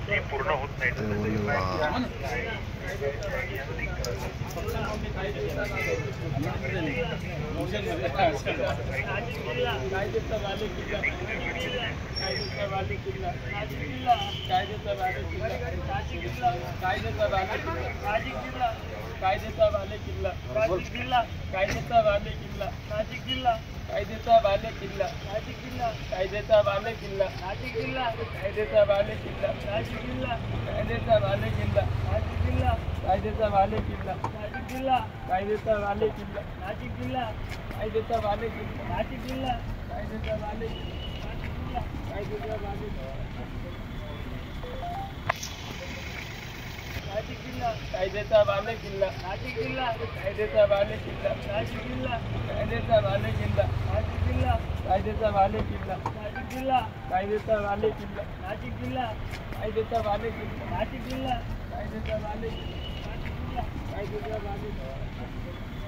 ते पूर्ण होत नाही कायद्याचा बाले किल्ला नाशिक जिल्हा कायद्याचा बाले किल्ला नाशिक जिल्हा कायद्याचा बाले किल्ला नाशिक जिल्हा कायद्याचा बाले किल्ला नाशिक जिल्हा कायद्याचा बाले किल्ला नाशिक जिल्हा कायद्याचा बाले किल्ला नाशिक जिल्हा कायद्याचा बाले किल्ला नाशिक जिल्हा कायद्याचा बाले किल्ला नाशिक जिल्हा कायद्याचा बाले किल्ला नाशिक जिल्हा कायद्याचा बाले किल्ला नाशिक जिल्हा कायद्याचा बाले नाशिक जिल्हा कायद्याचा बाले किल्ला नाशिक जिल्हा कायद्याचा बाले किल्ला नाशिक जिल्हा कायद्याचा बाले किल्ला नाशिक जिल्हा कायद्याचा बाले किल्ला नाशिक जिल्हा कायद्याचा बाले किल्ला नाशिक जिल्हा कायद्याचा बाले किल्ला नाशिक जिल्हा कायद्याचा बाले किल्ला नाशिक जिल्हा कायद्याचा बाले